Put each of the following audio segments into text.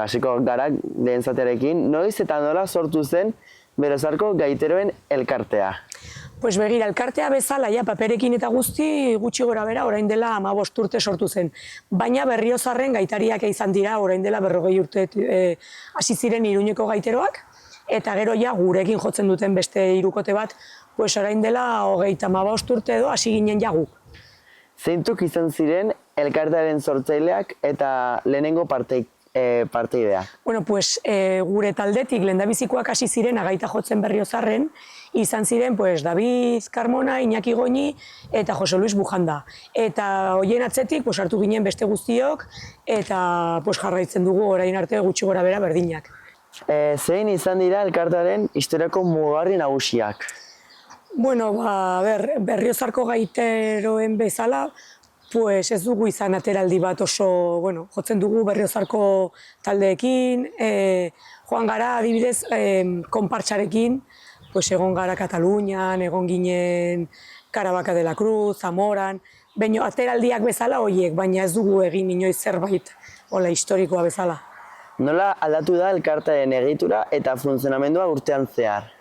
Hasiko gara lehen zatearekin, noiz eta nola sortu zen Berriozarko gaiteroen elkartea? Pues begira, elkartea bezala, ja, paperekin eta guzti gutxi gora bera, orain dela 15 urte sortu zen. Baina Berriozarren gaitariak izan dira, orain dela 40 urte hasi ziren Iruñeko gaiteroak, eta gero ja gurekin jotzen duten beste hirukote bat, pues orain dela 35 urte edo hasi ginen ja guk. Zeintzuk izan ziren elkartearen sortzaileak eta lehenengo parteidea? Bueno, pues gure taldetik lehendabizikoak hasi ziren gaita jotzen Berriozarren, izan ziren pues David Carmona, Iñaki Goñi eta Jose Luis Bujanda. Eta hoien atzetik pues hartu ginen beste guztiok eta pues jarraitzen dugu orain arte gutxi gora bera berdinak. Zein izan dira elkartearen historiako mugarri nagusiak? Bueno, Berriozarko gaiteroen bezala, pues ez dugu izan ateraldi bat oso, bueno, jotzen dugu Berriozarko taldeekin, joan gara adibidez konpartxarekin, pues egon gara Katalunian, egon ginen Caravaca de la Cruz, Zamoran, baina ateraldiak bezala horiek, baina ez dugu egin inoiz zerbait, hola, historikoa bezala. Nola aldatu da elkartearen egitura eta funtzionamendua urtean zehar?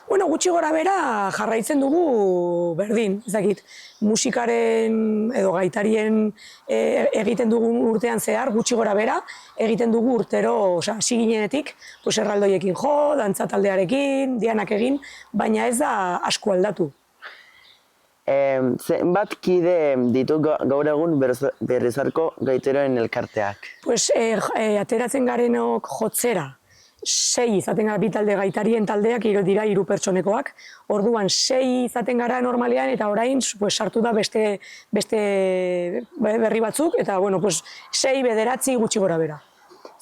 Bueno, gutxi gora bera jarraitzen dugu berdin, ez dakit, musikaren edo gaitarien egiten dugu urtean zehar, gutxi gora bera, egiten dugu urtero, hasi ginenetik, erraldoiekin jo, dantza taldearekin, dianak egin, baina ez da asko aldatu. Zenbat kide ditu gaur egun Berriozarko gaiteroen elkarteak? Ateratzen garenok jotzera, 6 izaten gara bi talde gaitarien taldeak dira 3 pertsonekoak. Orduan 6 izaten gara normalean eta orain sartu da beste berri batzuk eta 6, 9 gutxi gora bera.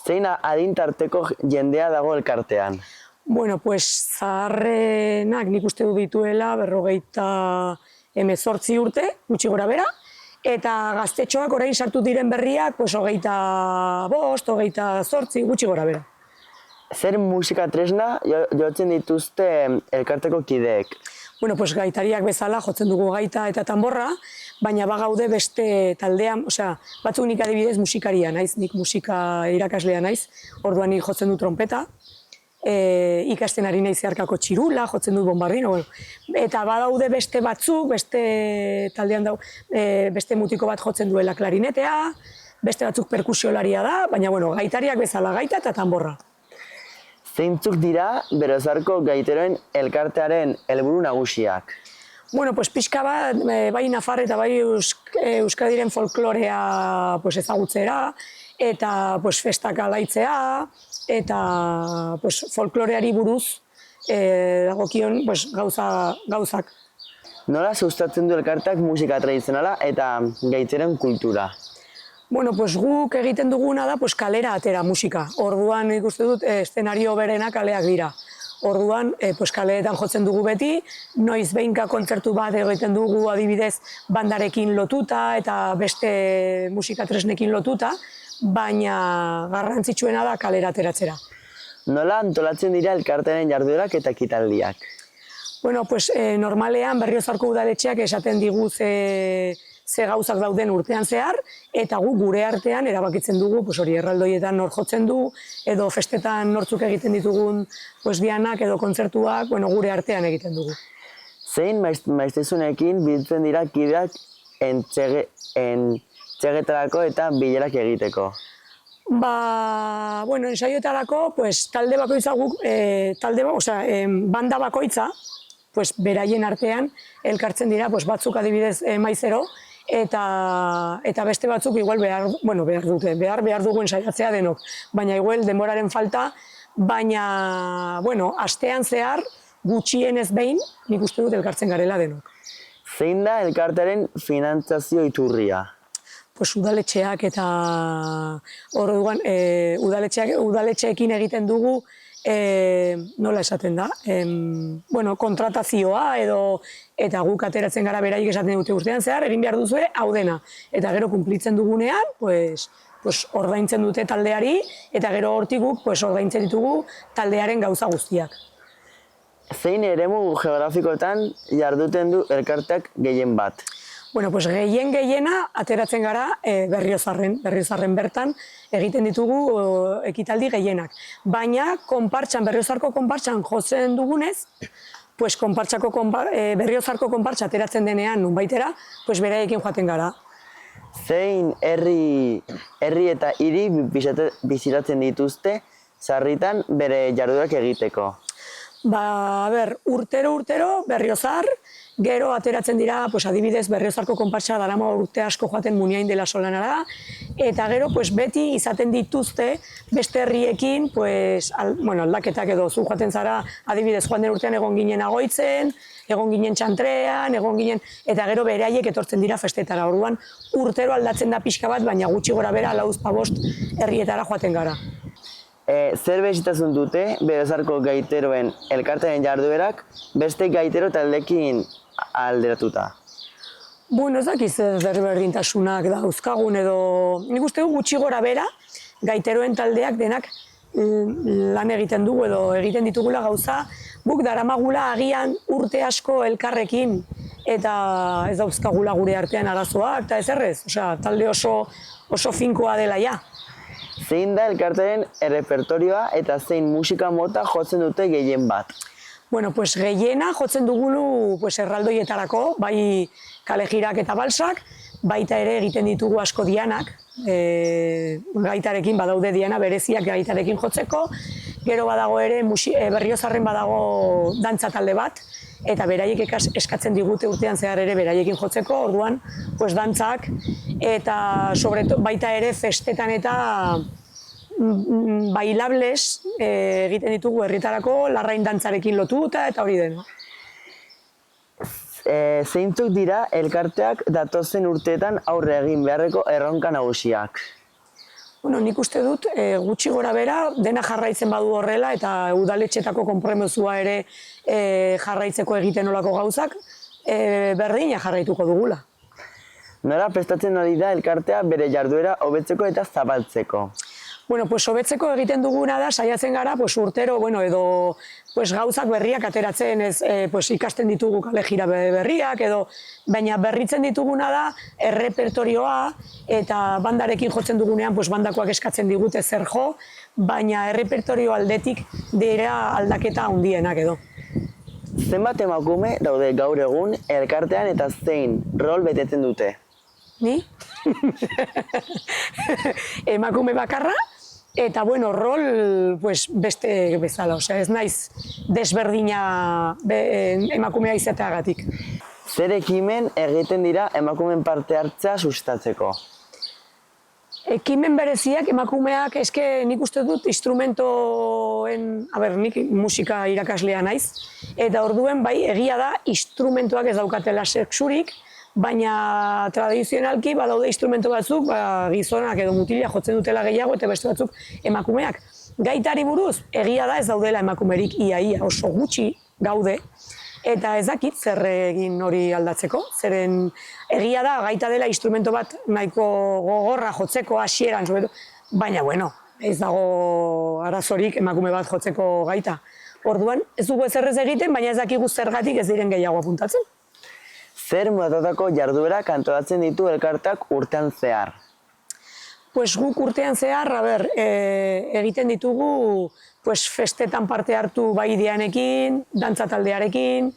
Zein adintarteko jendea dago elkartean? Bueno, zaharrenak nik uste du dituela 58 urte gutxi gora bera. Eta gaztetxoak orain sartu diren berriak 25, 28 gutxi gora bera. Zer musika tresna jotzen dituzte elkarteko kideek? Bueno, gaitariak bezala jotzen dugu gaita eta tanborra, baina bagaude beste taldean, batzuk nik adibidez musikaria naiz, nik musika irakaslea naiz, orduan nik jotzen du trompeta, ikasten ari naiz zeharkako txirula, jotzen du bombardino, eta badaude beste batzuk, beste taldean beste mutiko bat jotzen duela klarinetea, beste batzuk perkusiolaria da, baina gaitariak bezala gaita eta tanborra. Zeintzuk dira Berriozarko gaiteroen elkartearen helburu nagusiak? Bueno, pixka bat, bai Nafar eta bai Euskadiren folklorea ezagutzera, eta festak alaitzea, eta folkloreari buruz dagokion gauzak. Nola sustatzen du elkarteak musika tradizionala eta gaiteroen kultura? Bueno, guk egiten duguna da kalera atera musika. Orduan ikuste dut eszenario berenak kaleak dira. Orduan kaleetan jotzen dugu beti, noiz behinka kontzertu bat egiten dugu adibidez bandarekin lotuta eta beste musika tresnekin lotuta, baina garrantzitsuena da kalera ateratzera. Nola antolatzen dira elkartearen jarduerak eta ekitaldiak? Bueno, normalean Berriozarko udaletxeak esaten digu ze gauzak dauden urtean zehar, eta gu gure artean erabakitzen dugu, erraldoietan nor jotzen du, edo festetan nortzuk egiten ditugun dianak edo kontzertuak, gure artean egiten dugu. Zein maiztezunekin biltzen dira kideak entxegetarako eta bilerak egiteko? Ensaioetarako talde bakoitza guk, banda bakoitza, beraien artean elkartzen dira, batzuk adibidez maizero, eta beste batzuk igual behar dugu ensaiatzea denok, baina igual denboraren falta, baina, astean zehar, gutxienez behin, nik uste dut elkartzen garela denok. Zein da elkartearen finantzazio iturria? Udaletxeak eta orduan udaletxeekin egiten dugu nola esaten da, kontratazioa eta guk ateratzen gara beraiek esaten dute urtean zehar, egin behar duzue hau dena. Eta gero kumplitzen dugunean, pues ordaintzen dute taldeari, eta gero hortik guk ordaintzen ditugu taldearen gauza guztiak. Zein eremu geografikoetan jarduten du elkarteak gehien bat? Bueno, pues gehiena ateratzen gara Berriozarren bertan egiten ditugu ekitaldi gehienak. Baina Berriozarko konpartxan jotzen dugunez, pues Berriozarko konpartxa ateratzen denean nunbaitera, pues beraiekin joaten gara. Zein herri eta hiri bizitatzen dituzte sarritan bere jarduerak egiteko? Urtero Berriozar, gero ateratzen dira, adibidez, Berriozarko konpartxa darama urte asko joaten Muniain dela Solanara, eta gero beti izaten dituzte beste herriekin aldaketak edo zu joaten zara, adibidez, joan den urtean egon ginen Agoitzen, egon ginen Txantrean, eta gero beraiek etortzen dira festetara. Orduan, urtero aldatzen da pixka bat, baina gutxi gora bera 4-5 herrietara joaten gara. Zer berezitasun dute Berriozarko gaiteroen elkartearen jarduerak beste gaitero taldekin alderatuta? Ez dakiz berdintasunak dauzkagun edo... Nik uste du gutxi gora bera gaiteroen taldeak denak lan egiten dugu edo egiten ditugula gauza, guk daramagula agian urte asko elkarrekin eta ez dauzkagula gure artean arazoak eta ez errez, talde oso finkoa dela ja. Zein da elkartearen errepertorioa eta zein musika mota jotzen dute gehien bat? Gehiena jotzen dugulu erraldoietarako, bai kalejirak eta balsak, baita ere egiten ditugu asko dianak, gaitarekin badaude diana bereziak gaitarekin jotzeko, gero badago ere Berriozarren badago dantza talde bat, eta beraiek eskatzen digute urtean zehar ere beraiekin jotzeko, orduan, dantzak, eta baita ere festetan eta bailables egiten ditugu herritarako, larrain dantzarekin lotuta eta hori dena. Zeintzuk dira elkarteak datozen urteetan aurre egin beharreko erronka nagusiak? Nik uste dut gutxi gora bera dena jarraitzen badu horrela eta udaletxetako konpromezua ere jarraitzeko egiten olako gauzak, berdina jarraituko dugula. Nola prestatzen ari da elkartea bere jarduera hobetzeko eta zabaltzeko? Hobetzeko egiten duguna da, saiatzen gara, urtero, edo gauzak berriak ateratzen, ikasten ditugu kalejira berriak, baina berritzen dituguna da, errepertorioa, eta bandarekin jotzen dugunean, bandakoak eskatzen digute zer jo, baina errepertorio aldetik dira aldaketa handienak edo. Zenbat emakume daude gaur egun elkartean eta zein rol betetzen dute? Ni? Emakume bakarra, eta rol beste bezala, ez naiz desberdina emakumea izateagatik. Zer ekimen egiten dira emakumeen parte hartzea sustatzeko? Ekimen bereziak emakumeak nik uste dut instrumentoen, nik musika irakaslea naiz, eta orduen bai egia da instrumentoak ez daukatela sexurik, baina tradizionalki badaude instrumento batzuk gizonak edo mutilak jotzen dutela gehiago eta beste batzuk emakumeak. Gaitari buruz, egia da ez daudela emakumerik ia oso gutxi gaude, eta ez dakit zer egin hori aldatzeko. Zeren egia da gaita dela instrumento bat nahiko gogorra jotzeko hasieran, baina ez dago arazorik emakume bat jotzeko gaita. Orduan ez dugu ezerrez egiten, baina ez dakigu zergatik ez diren gehiago apuntatzen. Zer motatako jarduerak antolatzen ditu elkarteak urtean zehar? Guk urtean zehar, egiten ditugu festetan parte hartu bai dianekin, dantza taldearekin,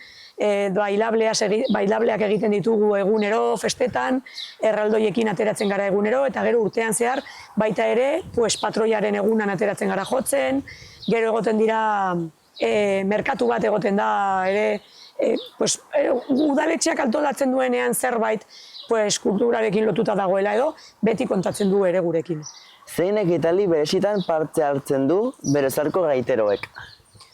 bailableak egiten ditugu egunero festetan, erraldoiekin ateratzen gara egunero, eta gero urtean zehar baita ere patroiaren egunan ateratzen gara jotzen, gero egoten dira merkatu bat egoten da ere, udaletxeak antolatzen duenean zerbait kulturarekin lotuta dagoela edo, beti kontatzen du ere gurekin. Zein ekitaldi berezitan parte hartzen du Berriozarko gaiteroek?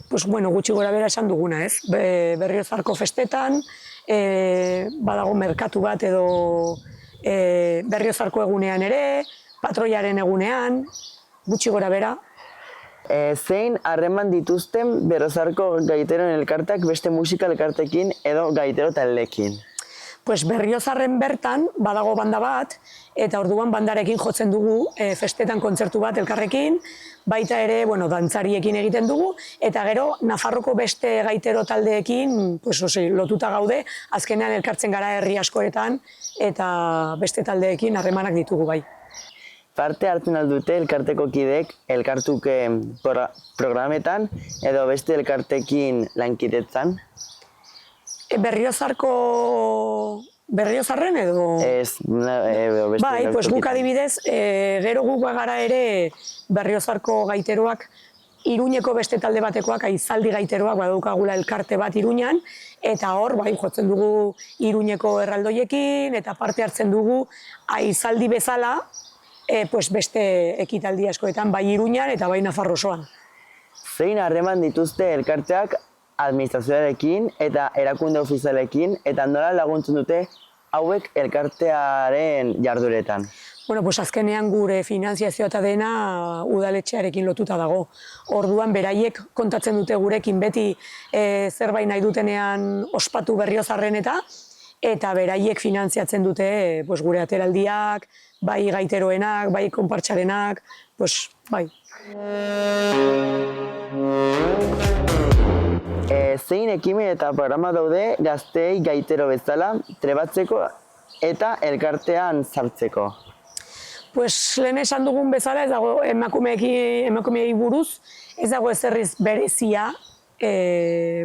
Gutxi gora bera esan duguna, ez? Berriozarko festetan, badago merkatu bat edo Berriozarko egunean ere, patroiaren egunean, gutxi gora bera. Zein harreman dituzten Berriozarko gaiteroen elkarteak beste musika elkartekin edo gaitero taldeekin? Pues Berriozarren bertan badago banda bat, eta orduan bandarekin jotzen dugu festetan kontzertu bat elkarrekin, baita ere, dantzariekin egiten dugu, eta gero Nafarroko beste gaitero taldeekin lotuta gaude, azkenean elkartzen gara herri askoetan, eta beste taldeekin harremanak ditugu bai. Parte hartzen aldute elkarteko kideek elkartuke programetan edo beste elkartekin lankidetzan? Berriozarren edo? Ez, beste bai, guk adibidez, gero guk gara ere Berriozarko gaiteroak, Iruñeko beste talde batekoak, Aizaldi gaiteroak badaukagula elkarte bat Iruñan, eta hor, jotzen dugu Iruñeko erraldoiekin, eta parte hartzen dugu Aizaldi bezala, beste ekitaldi askoetan, bai Iruñan eta bai Nafarro osoan. Zein harreman dituzte elkarteak administrazioarekin eta erakunde ofizialekin, eta nola laguntzen dute hauek elkartearen jarduretan? Azkenean gure finanziazioa eta dena udaletxearekin lotuta dago. Orduan beraiek kontatzen dute gurekin beti zerbait nahi dutenean ospatu Berriozarren eta beraiek finanziatzen dute gure ateraldiak, bai gaiteroenak, bai konpartxarenak, bai. Zein ekimen eta programa daude gazteei gaitero bezala trebatzeko eta elkartean sartzeko? Lehen esan dugun bezala, ez dago emakumeei buruz, ez dago ezerriz berezia,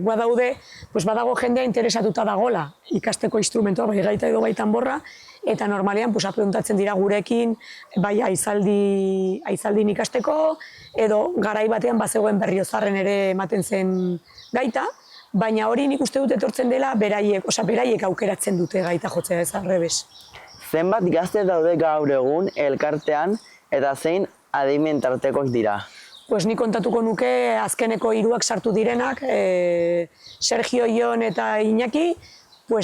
badago jendea interesatuta dagola ikasteko instrumentua, bai gaita edo bai tanborra, eta normalean apuntatzen dira gurekin, bai aizaldin ikasteko, edo garai batean bazegoen Berriozarren ere ematen zen gaita, baina hori nik uste dut etortzen dela beraiek aukeratzen dute gaita jotzea, ez arrebes. Zenbat gazte daude gaur egun elkartean eta zein adimen tartekoak dira? Nik kontatuko nuke azkeneko 3 sartu direnak, Sergio, Jon eta Iñaki,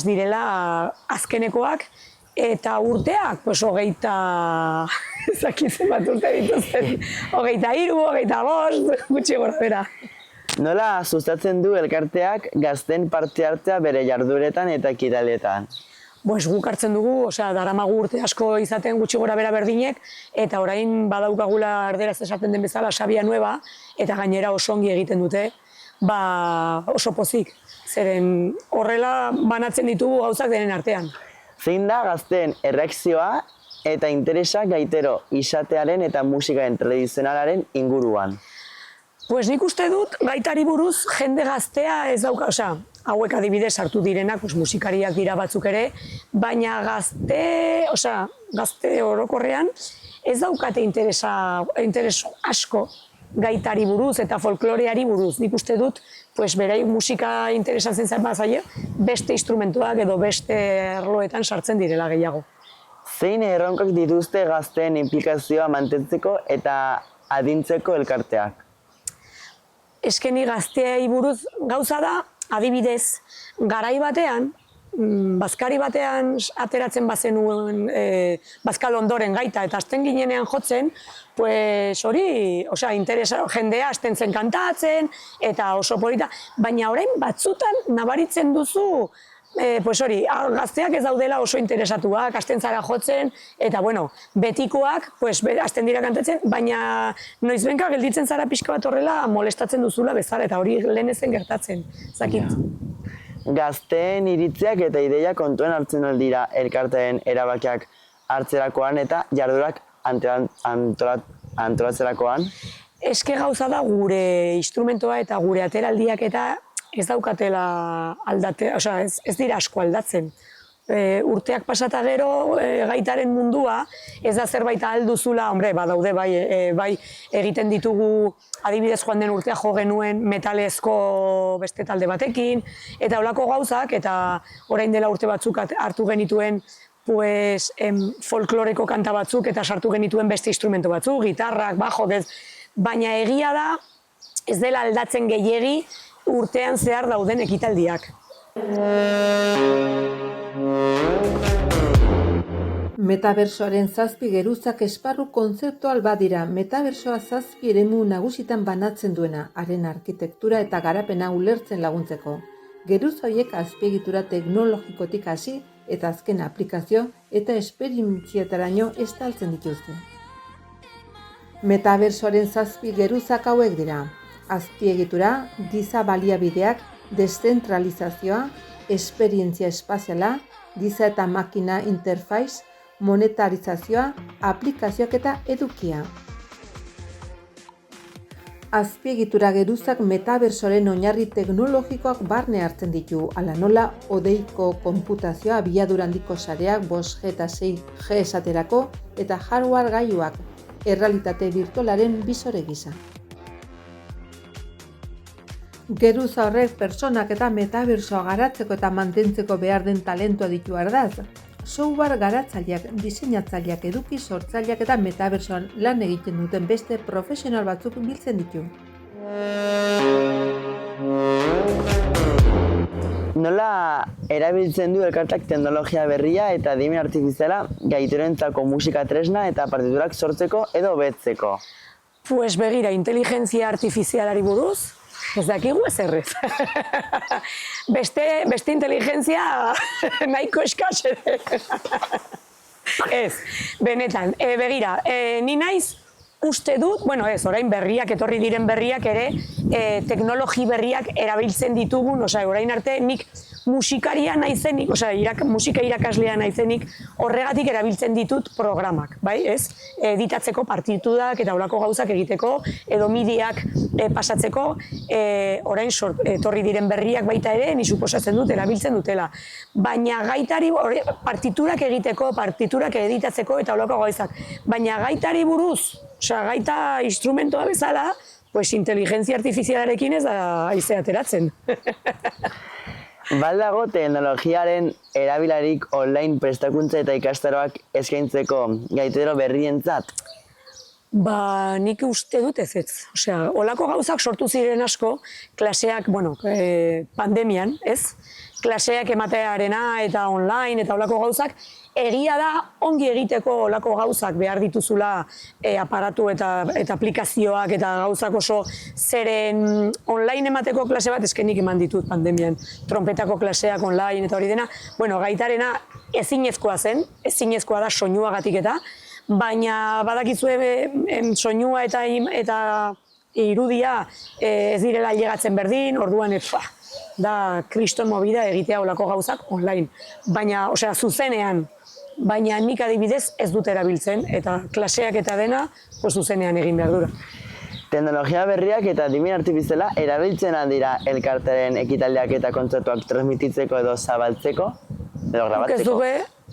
direla azkenekoak, eta urteak, 23 urte dituzten, 23, 25, gutxi gora bera. Nola sustatzen du elkarteak gazten parte hartzea bere jarduretan eta ekitaldetan? Guk hartzen dugu, daramagu urte asko izaten gutxi gora bera berdinek, eta orain badaukagula erderaz esaten den bezala sabia nueva, eta gainera oso ongi egiten dute, oso pozik. Zeren horrela banatzen ditugu gauzak denen artean. Zein da gazteen erreakzioa eta interesa gaitero izatearen eta musikaren tradizionalaren inguruan? Nik uste dut gaitari buruz jende gaztea ez dauka, hauek adibidez sartu direnak, musikariak dira batzuk ere, baina gazte orokorrean ez daukate interes asko gaitari buruz eta folkloreari buruz. Nik uste dut, berai musika interesatzen zen bazaio, beste instrumentuak edo beste erloetan sartzen direla gehiago. Zein erronkak dituzte gazteen inplikazioa mantentzeko eta adintzeko elkarteak? Eskeni gazteei buruz gauza da, adibidez, garai batean, bazkari batean ateratzen bazenuen bazkal ondoren gaita eta hasten ginenean jotzen, jendea hasten zen kantatzen eta oso polita, baina orain batzutan nabaritzen duzu gazteak ez daudela oso interesatuak, hasten zara jotzen, eta betikoak hasten dira kantatzen, baina noizbenka gelditzen zara pixka bat horrela molestatzen duzula bezala, eta hori lehen ezen gertatzen, zakit. Gazteen iritziak eta ideia kontuen hartzen aldira elkarteen erabakiak hartzerakoan eta jardurak antolatzerakoan? Eske gauza da gure instrumentoa eta gure ateraldiak eta ez daukatela ez dira asko aldatzen. Urteak pasata gero gaitaren mundua, ez da zerbait alduzula, badaude bai egiten ditugu, adibidez joan den urtea jo genuen metalezko beste talde batekin, eta holako gauzak, eta orain dela urte batzuk hartu genituen folkloreko kanta batzuk, eta sartu genituen beste instrumento batzuk, gitarrak, bajo, baina egia da, ez dela aldatzen gehiegi, urtean zehar dauden ekitaldiak. Metabersoaren 7 geruzak esparru kontzeptual bat dira. Metabersoa 7 eremu nagusitan banatzen duena, haren arkitektura eta garapena ulertzen laguntzeko. Geruz horiek azpiegitura teknologikotik hasi eta azken aplikazio eta esperientzietaraino estaltzen dituzte. Metabersoaren 7 geruzak hauek dira: azpiegitura, giza baliabideak, deszentralizazioa, esperientzia espaziala, giza eta makina interfaiz, monetarizazioa, aplikazioak eta edukia. Azpiegitura geruzak metabersoaren oinarri teknologikoak barne hartzen ditu, hala nola hodeiko konputazioa, abiadura handiko sareak, 5G eta 6G esaterako, eta hardware gailuak, errealitate birtualaren bisore gisa. Geruz horrek pertsonak eta metabersoa garatzeko eta mantentzeko behar den talentua ditu ardaz. Software garatzaileak, diseinatzaileak, eduki sortzaileak eta metabersoan lan egiten duten beste profesional batzuk biltzen ditu. Nola erabiltzen du elkarteak teknologia berria eta adimen artifiziala gaiturentzako musika tresna eta partiturak sortzeko edo hobetzeko? Pues begira, inteligentzia artifizialari buruz, ez dakigu ezerrez. Beste inteligentzia nahiko eskas ere. Ez, benetan, begira, ni naiz uste dut, orain berriak, etorri diren berriak ere, teknologi berriak erabiltzen ditugun, orain arte nik musikaria naizenik, musika irakaslea naizenik, horregatik erabiltzen ditut programak, bai, ez? Editatzeko partitudak eta holako gauzak egiteko, edo midiak pasatzeko, orain etorri diren berriak baita ere, ni suposatzen dut, erabiltzen dutela. Baina gaitari, partiturak egiteko, partiturak editatzeko eta holako gauzak, baina gaitari buruz, gaita instrumentoa bezala, pues inteligentzia artifizialarekin ez da haizea ateratzen. Baldago teknologiaren erabilarik online prestakuntza eta ikastaroak eskaintzeko gaitero berrientzat? Nik uste dut ez. Olako gauzak sortu ziren asko, klaseak, pandemian, ez? Klaseak ematearena eta online eta olako gauzak, egia da ongi egiteko olako gauzak behar dituzula aparatu eta aplikazioak eta gauzak oso zeren online emateko klase bat eskenik eman ditut pandemian. Trompetako klaseak online eta hori dena. Gaitarena ezinezkoa zen, ezinezkoa da soinuagatik eta, baina badakizue soinua eta irudia ez direla ailegatzen berdin, orduan da kriston movida egitea olako gauzak online. Baina, zuzenean, baina nik adibidez ez dut erabiltzen, eta klaseak eta dena zuzenean egin behar dura. Teknologia berriak eta adimen artifiziala erabiltzen dira elkartearen ekitaldiak eta kontzertuak transmititzeko edo zabaltzeko, edo grabatzeko?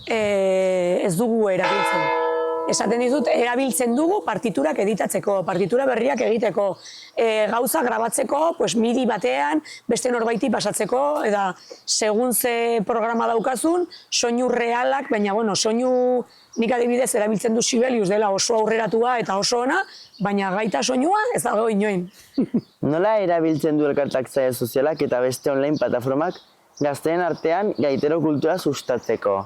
Ez dugu erabiltzen. Esaten dizut, erabiltzen dugu partiturak editatzeko, partitura berriak egiteko, gauza grabatzeko, midi batean, beste norbaiti pasatzeko, eta segun ze programa daukazun, soinu realak, baina soinu nik adibidez erabiltzen du Sibelius dela oso aurreratua eta oso ona, baina gaita soinua ez dago inoin. Nola erabiltzen du elkarteak sare sozialak eta beste online plataformak gazteen artean gaitero kultura sustatzeko?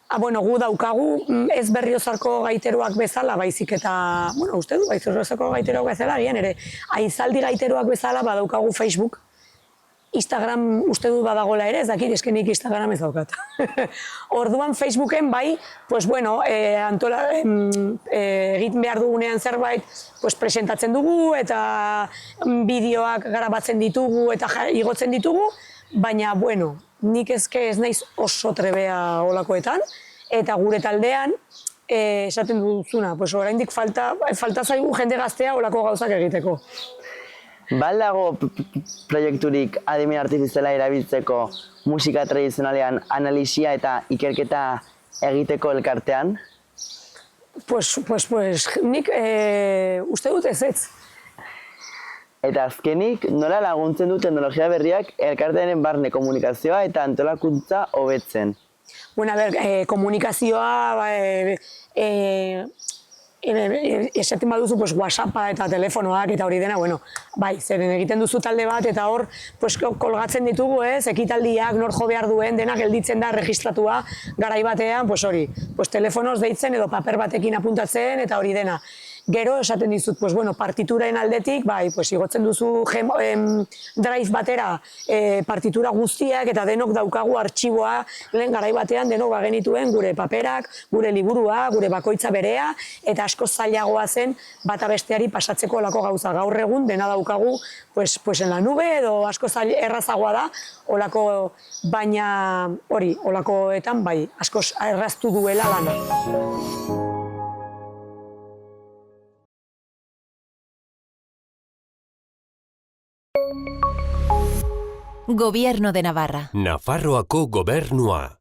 Gu daukagu ez Berriozarko gaiteroak bezala, baizik eta, uste du, Berriozarko gaiteroak bezala, gian ere, Aizaldi gaiteroak bezala badaukagu Facebook, Instagram uste du badagola ere, ez dakit, eskenik Instagram ez daukat. Orduan Facebooken bai, egin behar dugunean zerbait, presentatzen dugu eta bideoak grabatzen ditugu eta igotzen ditugu, baina, nik ez naiz oso trebea olakoetan, eta gure taldean, esaten duzuna, oraindik falta zaigu jende gaztea olako gauzak egiteko. Baldago proiekturik adimen artifiziala erabiltzeko musika tradizionalean analisia eta ikerketa egiteko elkartean? Nik uste dut ez. Eta azkenik, nola laguntzen du teknologia berriak elkartearen barne komunikazioa eta antolakuntza hobetzen? Komunikazioa esaten baduzu pues, WhatsAppa eta telefonoak eta hori dena, bueno, bai, zeren egiten duzu talde bat eta hor pues, kolgatzen ditugu, ekitaldiak, nor jo behar duen, dena gelditzen da, registratua, garai batean, pues hori, pues, telefonoz deitzen edo paper batekin apuntatzen eta hori dena. Gero esaten dizut, pues, bueno, partituraen aldetik, bai, pues, igotzen duzu drive batera partitura guztiak eta denok daukagu artxiboa, lehen garai batean denok bagenituen gure paperak, gure liburua, gure bakoitza berea, eta asko zailagoa zen bata besteari pasatzeko olako gauza. Gaur egun dena daukagu pues en la nube edo asko errazagoa da, olako, baina hori, olakoetan bai, asko erraztu duela lana. Gobierno de Navarra. Nafarroako gobernua.